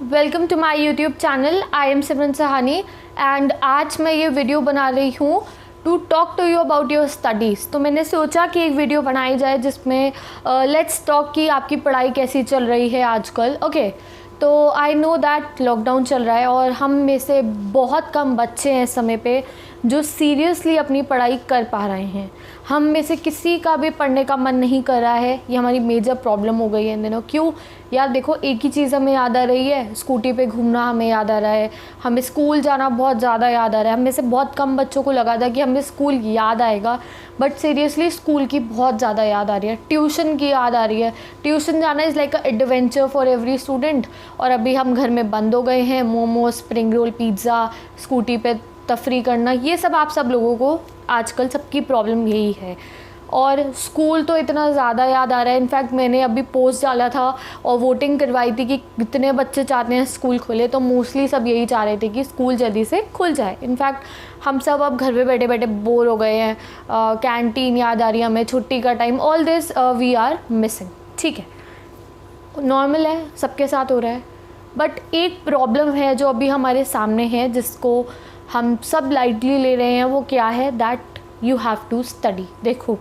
Welcome to my YouTube channel. I am Simran Sahani and आज मैं ये वीडियो बना रही हूँ to talk to you about your studies. तो मैंने सोचा कि एक वीडियो बनाई जाए जिसमें लेट्स टॉक कि आपकी पढ़ाई कैसी चल रही है आजकल। ओके तो आई नो दैट लॉकडाउन चल रहा है और हम में से बहुत कम बच्चे हैं इस समय पे जो सीरियसली अपनी पढ़ाई कर पा रहे हैं। हम में से किसी का भी पढ़ने का मन नहीं कर रहा है। ये हमारी मेजर प्रॉब्लम हो गई है इन दिनों। क्यों यार, देखो एक ही चीज़ हमें याद आ रही है, स्कूटी पे घूमना हमें याद आ रहा है, हमें स्कूल जाना बहुत ज़्यादा याद आ रहा है। हम में से बहुत कम बच्चों को लगा था कि हमें स्कूल याद आएगा, बट सीरियसली स्कूल की बहुत ज़्यादा याद आ रही है, ट्यूशन की याद आ रही है। ट्यूशन जाना is like a adventure for every student. और अभी हम घर में बंद हो गए हैं। Momos, spring roll, pizza, scooty पे तफरी करना, ये सब आप सब लोगों को आजकल सबकी प्रॉब्लम यही है। और स्कूल तो इतना ज़्यादा याद आ रहा है। इनफैक्ट मैंने अभी पोस्ट डाला था और वोटिंग करवाई थी कि कितने बच्चे चाहते हैं स्कूल खुले, तो मोस्टली सब यही चाह रहे थे कि स्कूल जल्दी से खुल जाए। इनफैक्ट हम सब अब घर पे बैठे बैठे बोर हो गए हैं। कैंटीन याद आ रही है हमें, छुट्टी का time, all this we are missing. ठीक है, नॉर्मल है, सबके साथ हो रहा है। बट एक प्रॉब्लम है जो अभी हमारे सामने है, जिसको हम सब लाइटली ले रहे हैं। वो क्या है? That you have to study. देखो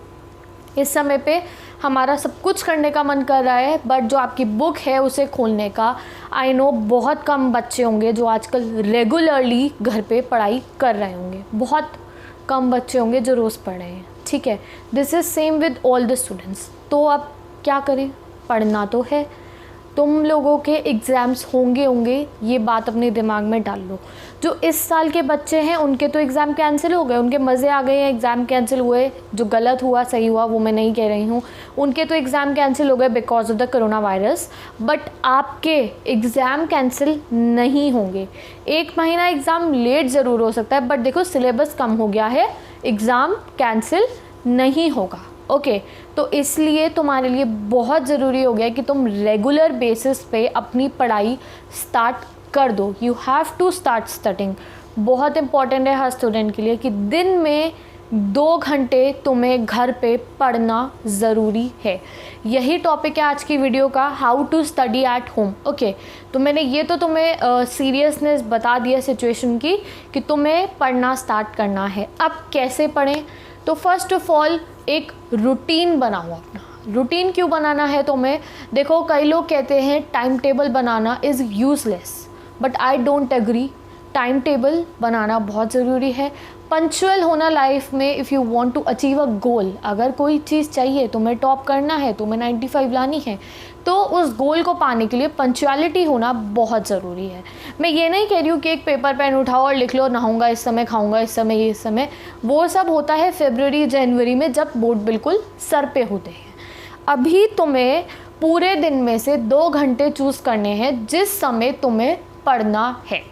इस समय पे हमारा सब कुछ करने का मन कर रहा है, बट जो आपकी बुक है उसे खोलने का, आई नो बहुत कम बच्चे होंगे जो आजकल रेगुलरली घर पे पढ़ाई कर रहे होंगे। बहुत कम बच्चे होंगे जो रोज़ पढ़ रहे हैं। ठीक है, this is same with all the students. तो अब क्या करें? पढ़ना तो है। तुम लोगों के एग्ज़ाम्स होंगे, ये बात अपने दिमाग में डाल लो। जो इस साल के बच्चे हैं उनके तो एग्ज़ाम कैंसिल हो गए, उनके मज़े आ गए हैं, एग्ज़ाम कैंसिल हुए। जो गलत हुआ सही हुआ वो मैं नहीं कह रही हूँ, उनके तो एग्ज़ाम कैंसिल हो गए because of the corona virus. But आपके एग्ज़ाम कैंसिल नहीं होंगे। एक महीना एग्ज़ाम लेट ज़रूर हो सकता है, बट देखो सिलेबस कम हो गया है, एग्ज़ाम कैंसिल नहीं होगा। ओके तो इसलिए तुम्हारे लिए बहुत ज़रूरी हो गया कि तुम रेगुलर बेसिस पे अपनी पढ़ाई स्टार्ट कर दो। You have to start studying. बहुत इंपॉर्टेंट है हर स्टूडेंट के लिए कि दिन में 2 घंटे तुम्हें घर पे पढ़ना ज़रूरी है। यही टॉपिक है आज की वीडियो का, how to study at home. Okay तो मैंने ये तो तुम्हें सीरियसनेस बता दिया सिचुएशन की कि तुम्हें पढ़ना स्टार्ट करना है। अब कैसे पढ़ें? तो फर्स्ट ऑफ ऑल एक रूटीन बनाओ अपना। रूटीन क्यों बनाना है तुम्हें? देखो कई लोग कहते हैं टाइम टेबल बनाना is useless, but I don't agree. Time table बनाना बहुत ज़रूरी है। पंक्चुअल होना लाइफ में, if you want to achieve a goal, अगर कोई चीज़ चाहिए, तुम्हें टॉप करना है, तुम्हें 95 लानी है, तो उस गोल को पाने के लिए पंक्चुअलिटी होना बहुत ज़रूरी है। मैं ये नहीं कह रही हूँ कि एक पेपर पेन उठाओ और लिख लो नहाऊंगा इस समय, खाऊंगा इस समय, इस समय। वो सब होता है फरवरी जनवरी में, जब बोर्ड बिल्कुल सर पे होते हैं। अभी तुम्हें पूरे दिन में से 2 घंटे चूज़ करने हैं जिस समय तुम्हें पढ़ना है।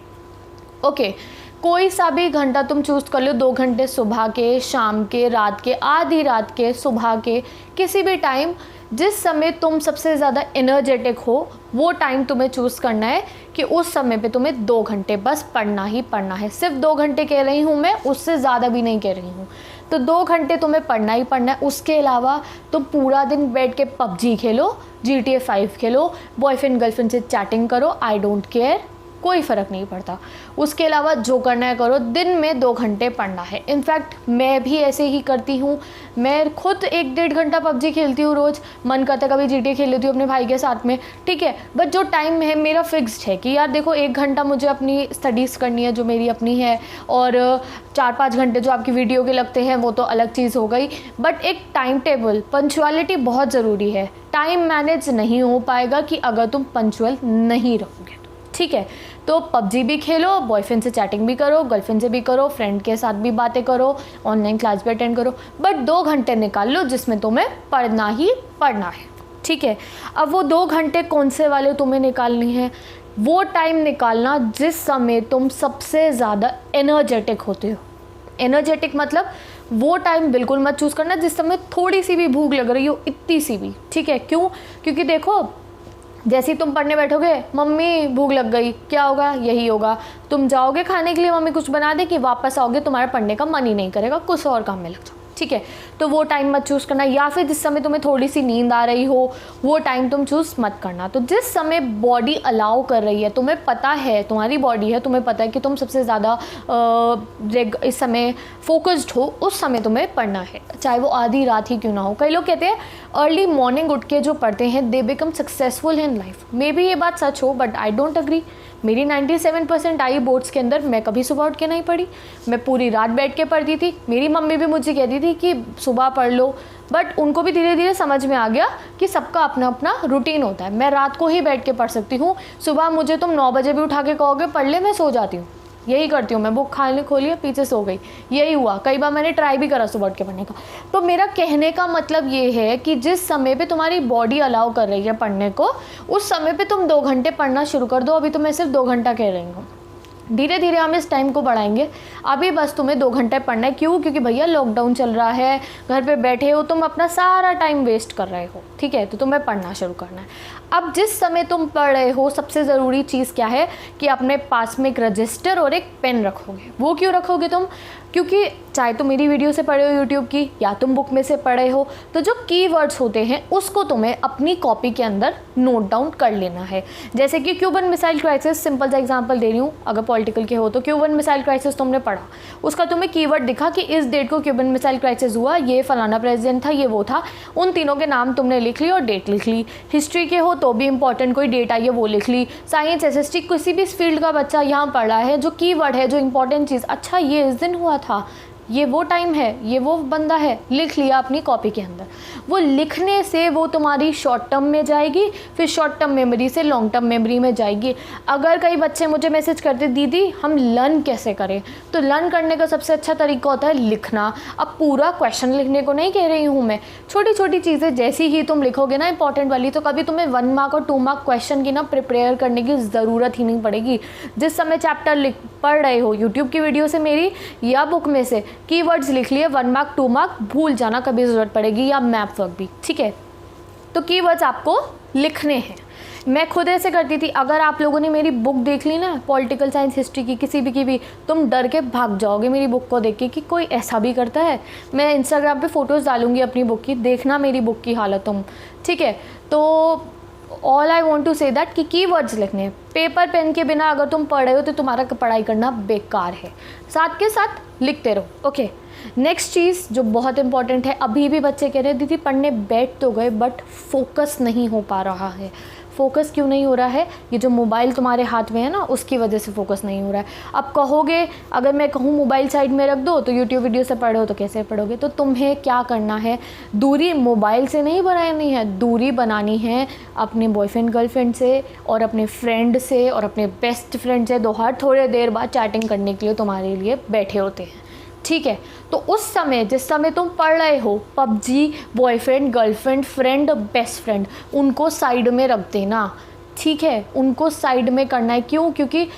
ओके कोई सा भी घंटा तुम चूज़ कर लो, 2 घंटे सुबह के, शाम के, रात के, आधी रात के, सुबह के, किसी भी टाइम जिस समय तुम सबसे ज़्यादा एनर्जेटिक हो, वो टाइम तुम्हें चूज़ करना है कि उस समय पे तुम्हें 2 घंटे बस पढ़ना ही पढ़ना है। सिर्फ 2 घंटे कह रही हूँ मैं, उससे ज़्यादा भी नहीं कह रही हूँ। तो 2 घंटे तुम्हें पढ़ना ही पढ़ना है। उसके अलावा तुम पूरा दिन बैठ के पबजी खेलो, GTA 5 खेलो, बॉयफ्रेंड गर्लफ्रेंड से चैटिंग करो, आई डोंट केयर, कोई फ़र्क नहीं पड़ता। उसके अलावा जो करना है करो, दिन में 2 घंटे पढ़ना है। इनफैक्ट मैं भी ऐसे ही करती हूँ। मैं खुद 1-1.5 घंटा पबजी खेलती हूँ रोज़। मन करता कभी GTA खेल लेती हूँ अपने भाई के साथ में। ठीक है, बट जो टाइम है मेरा फिक्स्ड है कि यार देखो 1 घंटा मुझे अपनी स्टडीज़ करनी है जो मेरी अपनी है, और 4-5 घंटे जो आपकी वीडियो के लगते हैं वो तो अलग चीज़ हो गई। बट एक टाइम टेबल, पंक्चुअलिटी बहुत ज़रूरी है। टाइम मैनेज नहीं हो पाएगा कि अगर तुम पंक्चुअल नहीं रहोगे। ठीक है, तो पबजी भी खेलो, बॉयफ्रेंड से चैटिंग भी करो, गर्लफ्रेंड से भी करो, फ्रेंड के साथ भी बातें करो, ऑनलाइन क्लास भी अटेंड करो, बट 2 घंटे निकाल लो जिसमें तुम्हें पढ़ना ही पढ़ना है। ठीक है, अब वो 2 घंटे कौन से वाले तुम्हें निकालनी है? वो टाइम निकालना जिस समय तुम सबसे ज़्यादा एनर्जेटिक होते हो। एनर्जेटिक मतलब वो टाइम बिल्कुल मत चूज़ करना जिस समय थोड़ी सी भी भूख लग रही हो, इतनी सी भी। ठीक है, क्यों? क्योंकि देखो जैसे ही तुम पढ़ने बैठोगे, मम्मी भूख लग गई, क्या होगा? यही होगा। तुम जाओगे खाने के लिए, मम्मी कुछ बना दे कि वापस आओगे तुम्हारा पढ़ने का मन ही नहीं करेगा, कुछ और काम में लग जाओ। ठीक है। तो वो टाइम मत चूज़ करना, या फिर जिस समय तुम्हें थोड़ी सी नींद आ रही हो वो टाइम तुम चूज़ मत करना। तो जिस समय बॉडी अलाउ कर रही है, तुम्हें पता है, तुम्हारी बॉडी है, तुम्हें पता है कि तुम सबसे ज़्यादा इस समय फोकस्ड हो, उस समय तुम्हें पढ़ना है, चाहे वो आधी रात ही क्यों ना हो। कई लोग कहते हैं अर्ली मॉर्निंग उठ के जो पढ़ते हैं they become successful in life. May be ये बात सच हो, बट आई डोंट अग्री। मेरी 97% आई बोर्ड्स के अंदर, मैं कभी सुबह उठ के नहीं पढ़ी, मैं पूरी रात बैठ के पढ़ती थी। मेरी मम्मी भी मुझे कहती थी कि सुबह पढ़ लो, बट उनको भी धीरे धीरे समझ में आ गया कि सबका अपना अपना रूटीन होता है। मैं रात को ही बैठ के पढ़ सकती हूँ, सुबह मुझे तुम 9 बजे भी उठा के कहोगे पढ़ ले, मैं सो जाती हूँ। यही करती हूँ मैं, बुक खाने खोलिए पीछे सो गई, यही हुआ। कई बार मैंने ट्राई भी करा सुबह उठ के पढ़ने का। तो मेरा कहने का मतलब ये है कि जिस समय पे तुम्हारी बॉडी अलाउ कर रही है पढ़ने को, उस समय पे तुम 2 घंटे पढ़ना शुरू कर दो। अभी तो मैं सिर्फ 2 घंटा कह रही हूँ, धीरे धीरे हम इस टाइम को बढ़ाएंगे। अभी बस तुम्हें 2 घंटे पढ़ना है। क्यों? क्योंकि भैया लॉकडाउन चल रहा है, घर पे बैठे हो, तुम अपना सारा टाइम वेस्ट कर रहे हो, ठीक है। तो तुम्हें पढ़ना शुरू करना है। अब जिस समय तुम पढ़ रहे हो, सबसे ज़रूरी चीज़ क्या है कि अपने पास में एक रजिस्टर और एक पेन रखोगे। वो क्यों रखोगे तुम? क्योंकि चाहे तुम मेरी वीडियो से पढ़े हो यूट्यूब की, या तुम बुक में से पढ़े हो, तो जो कीवर्ड्स होते हैं उसको तुम्हें अपनी कॉपी के अंदर नोट डाउन कर लेना है। जैसे कि क्यूबन मिसाइल क्राइसिस, सिंपल सा एग्जांपल दे रही हूँ। अगर पॉलिटिकल के हो तो क्यूबन मिसाइल क्राइसिस तुमने पढ़ा, उसका तुम्हें कीवर्ड दिखा कि इस डेट को क्यूबन मिसाइल क्राइसिस हुआ, ये फलाना प्रेसिडेंट था, ये वो था, उन तीनों के नाम तुमने लिख ली और डेट लिख ली। हिस्ट्री के हो तो भी इंपॉर्टेंट कोई डेट आई है वो लिख ली। साइंस, एसएसटी, किसी भी फील्ड का बच्चा यहाँ पढ़ रहा है, जो कीवर्ड है, जो इंपॉर्टेंट चीज़, अच्छा ये इस दिन हुआ था, ये वो टाइम है, ये वो बंदा है, लिख लिया अपनी कॉपी के अंदर। वो लिखने से वो तुम्हारी शॉर्ट टर्म में जाएगी, फिर शॉर्ट टर्म मेमोरी से लॉन्ग टर्म मेमोरी में जाएगी। अगर कई बच्चे मुझे मैसेज करते दीदी हम लर्न कैसे करें, तो लर्न करने का सबसे अच्छा तरीका होता है लिखना। अब पूरा क्वेश्चन लिखने को नहीं कह रही हूँ मैं, छोटी छोटी चीज़ें जैसी ही तुम लिखोगे ना इंपॉर्टेंट वाली, तो कभी तुम्हें 1 मार्क और 2 मार्क क्वेश्चन की ना प्रिपेयर करने की ज़रूरत ही नहीं पड़ेगी। जिस समय चैप्टर पढ़ रहे हो, यूट्यूब की वीडियो से मेरी या बुक में से कीवर्ड्स लिख लिए, 1 मार्क 2 मार्क भूल जाना कभी ज़रूरत पड़ेगी, या मैप वर्क भी, ठीक है। तो कीवर्ड्स आपको लिखने हैं। मैं खुद ऐसे करती थी। अगर आप लोगों ने मेरी बुक देख ली ना, पॉलिटिकल साइंस, हिस्ट्री की, किसी भी की भी, तुम डर के भाग जाओगे मेरी बुक को देख के कि कोई ऐसा भी करता है। मैं इंस्टाग्राम पे फ़ोटोज़ डालूंगी अपनी बुक की, देखना मेरी बुक की हालत तुम, ठीक है। तो all I want to say that कि कीवर्ड्स लिखने हैं। पेपर पेन के बिना अगर तुम पढ़ रहे हो तो तुम्हारा पढ़ाई करना बेकार है, साथ के साथ लिखते रहो, ओके। नेक्स्ट चीज़ जो बहुत इंपॉर्टेंट है, अभी भी बच्चे कह रहे हैं दीदी पढ़ने बैठ तो गए बट फोकस नहीं हो पा रहा है। फोकस क्यों नहीं हो रहा है? ये जो मोबाइल तुम्हारे हाथ में है ना, उसकी वजह से फोकस नहीं हो रहा है। अब कहोगे, अगर मैं कहूँ मोबाइल साइड में रख दो तो यूट्यूब वीडियो से पढ़ो तो कैसे पढ़ोगे? तो तुम्हें क्या करना है, दूरी मोबाइल से नहीं बनानी है, दूरी बनानी है अपने बॉयफ्रेंड गर्लफ्रेंड से और अपने फ्रेंड से और अपने बेस्ट फ्रेंड से। दोहर थोड़े देर बाद चैटिंग करने के लिए तुम्हारे लिए बैठे होते हैं, ठीक है। तो उस समय, जिस समय तुम पढ़ रहे हो, PUBG, boyfriend girlfriend, friend, best friend, उनको साइड में रख देना, ठीक है। उनको साइड में करना है। क्यों? क्योंकि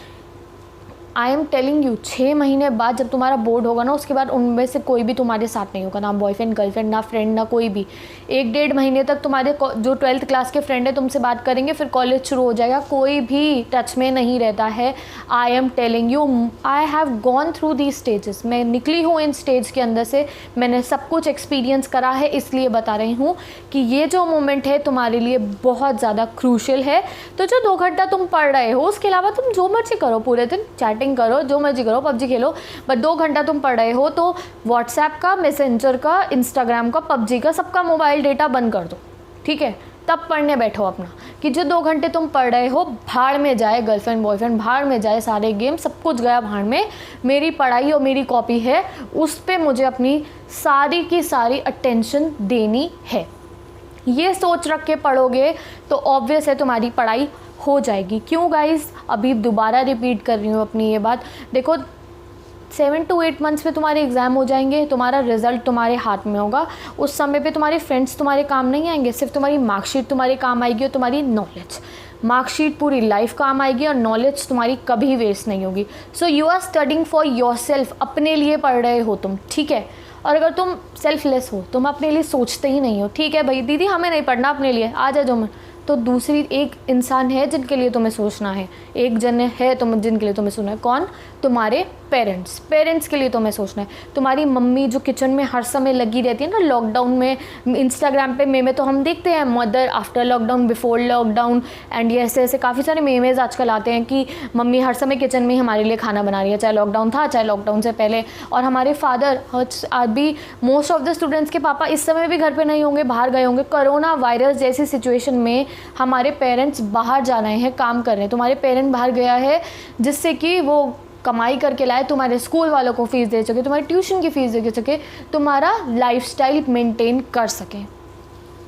आई एम टेलिंग यू, 6 महीने बाद जब तुम्हारा बोर्ड होगा ना, उसके बाद उनमें से कोई भी तुम्हारे साथ नहीं होगा, ना बॉयफ्रेंड गर्लफ्रेंड, ना फ्रेंड, ना कोई भी। 1-1.5 महीने तक तुम्हारे जो 12th क्लास के फ्रेंड है तुमसे बात करेंगे, फिर कॉलेज शुरू हो जाएगा, कोई भी टच में नहीं रहता है। I am telling you, I have gone through the stages, मैं निकली हूँ इन स्टेज के अंदर से, मैंने सब कुछ एक्सपीरियंस करा है, इसलिए बता रही हूँ कि ये जो मोमेंट है तुम्हारे लिए बहुत ज़्यादा क्रूशियल है। तो जो 2 घंटा तुम पढ़ रहे हो, उसके अलावा तुम जो मर्जी करो, पूरे दिन चैटिंग करो, जो मर्जी करो, पबजी खेलो, बट 2 घंटा तुम पढ़ रहे हो तो व्हाट्सएप का, मैसेंजर का, इंस्टाग्राम का, पबजी का, सबका मोबाइल डेटा बंद कर दो, ठीक है। तब पढ़ने बैठो अपना, कि जो 2 घंटे तुम पढ़ रहे हो भाड़ में जाए, गर्लफ्रेंड बॉयफ्रेंड भाड़ में जाए, सारे गेम सब कुछ गया भाड़ में, मेरी पढ़ाई और मेरी कॉपी है, उस पर मुझे अपनी सारी की सारी अटेंशन देनी है। ये सोच रख के पढ़ोगे तो ऑब्वियस है तुम्हारी पढ़ाई हो जाएगी। क्यों गाइस? अभी दोबारा रिपीट कर रही हूँ अपनी ये बात। देखो 7 to 8 मंथ्स में तुम्हारे एग्ज़ाम हो जाएंगे, तुम्हारा रिजल्ट तुम्हारे हाथ में होगा। उस समय पे तुम्हारे फ्रेंड्स तुम्हारे काम नहीं आएंगे, सिर्फ तुम्हारी मार्कशीट तुम्हारे काम आएगी और तुम्हारी नॉलेज। मार्कशीट पूरी लाइफ काम आएगी और नॉलेज तुम्हारी कभी वेस्ट नहीं होगी। So you are studying for yourself, अपने लिए पढ़ रहे हो तुम, ठीक है। और अगर तुम सेल्फलेस हो, तुम अपने लिए सोचते ही नहीं हो, ठीक है भाई दीदी हमें नहीं पढ़ना अपने लिए, आ जाओ, तो दूसरी एक इंसान है जिनके लिए तुम्हें सोचना है, एक जन है तुम जिनके लिए तुम्हें सोचना है। कौन? तुम्हारे पेरेंट्स के लिए तुम्हें सोचना है। तुम्हारी मम्मी जो किचन में हर समय लगी रहती है ना, लॉकडाउन में इंस्टाग्राम पे मेमे तो हम देखते हैं, mother after lockdown, before lockdown, and ये ऐसे काफ़ी सारे मेमेज आजकल आते हैं कि मम्मी हर समय किचन में हमारे लिए खाना बना रही है, चाहे लॉकडाउन था चाहे लॉकडाउन से पहले। और हमारे फादर अभी मोस्ट ऑफ द स्टूडेंट्स के पापा इस समय भी घर पे नहीं होंगे, बाहर गए होंगे। कोरोना वायरस जैसी सिचुएशन में हमारे पेरेंट्स बाहर जा रहे हैं, काम कर रहे हैं। तुम्हारे पेरेंट बाहर गया है जिससे कि वो कमाई करके लाए, तुम्हारे स्कूल वालों को फीस दे सके, तुम्हारी ट्यूशन की फ़ीस दे सके, तुम्हारा लाइफस्टाइल मेंटेन कर सके।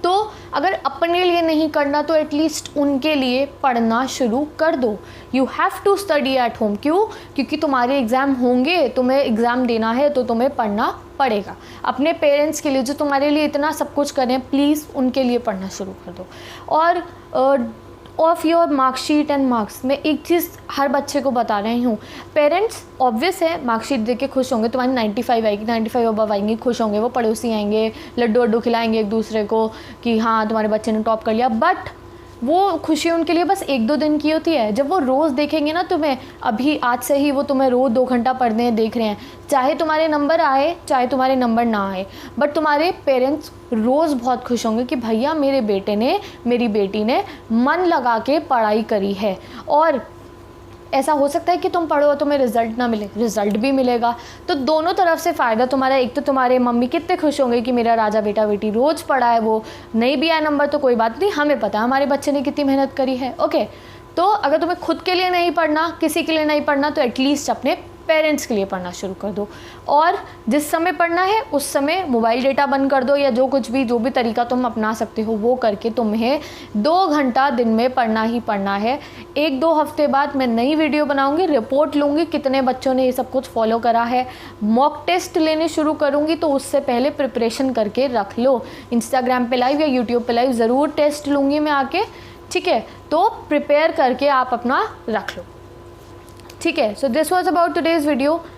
तो अगर अपने लिए नहीं करना तो एटलीस्ट उनके लिए पढ़ना शुरू कर दो। You have to study at home. क्यों? क्योंकि तुम्हारे एग्ज़ाम होंगे, तुम्हें एग्ज़ाम देना है तो तुम्हें पढ़ना पड़ेगा। अपने पेरेंट्स के लिए जो तुम्हारे लिए इतना सब कुछ करें, प्लीज़ उनके लिए पढ़ना शुरू कर दो। और of your marksheet and marks, मैं एक चीज़ हर बच्चे को बता रही हूँ। पेरेंट्स ऑब्वियस है मार्कशीट देख के खुश होंगे, तुम्हारी 95 आएगी, 95 अबव आएंगे, खुश होंगे। वो पड़ोसी आएंगे, लड्डू वड्डू खिलाएंगे एक दूसरे को कि हाँ तुम्हारे बच्चे ने टॉप कर लिया। बट वो खुशी उनके लिए बस 1-2 दिन की होती है। जब वो रोज़ देखेंगे ना तुम्हें, अभी आज से ही वो तुम्हें रोज़ 2 घंटा पढ़ने देख रहे हैं, चाहे तुम्हारे नंबर आए चाहे तुम्हारे नंबर ना आए, बट तुम्हारे पेरेंट्स रोज़ बहुत खुश होंगे कि भैया मेरे बेटे ने, मेरी बेटी ने मन लगा के पढ़ाई करी है। और ऐसा हो सकता है कि तुम पढ़ो तुम्हें रिज़ल्ट ना मिले, रिज़ल्ट भी मिलेगा। तो दोनों तरफ से फ़ायदा तुम्हारा। एक तो तुम्हारे मम्मी कितने खुश होंगे कि मेरा राजा बेटा बेटी रोज़ पढ़ा है, वो नहीं भी आया नंबर तो कोई बात नहीं, हमें पता है हमारे बच्चे ने कितनी मेहनत करी है। ओके, तो अगर तुम्हें खुद के लिए नहीं पढ़ना, किसी के लिए नहीं पढ़ना, तो एटलीस्ट अपने पेरेंट्स के लिए पढ़ना शुरू कर दो। और जिस समय पढ़ना है उस समय मोबाइल डेटा बंद कर दो, या जो भी तरीका तुम अपना सकते हो वो करके तुम्हें 2 घंटा दिन में पढ़ना ही पढ़ना है। 1-2 हफ्ते बाद मैं नई वीडियो बनाऊंगी, रिपोर्ट लूँगी कितने बच्चों ने ये सब कुछ फॉलो करा है, मॉक टेस्ट लेने शुरू करूँगी। तो उससे पहले प्रिपरेशन करके रख लो। इंस्टाग्राम पे लाइव या यूट्यूब पे लाइव ज़रूर टेस्ट लूँगी मैं आके, ठीक है? तो प्रिपेयर करके आप अपना रख लो, ठीक है? So this was about today's video.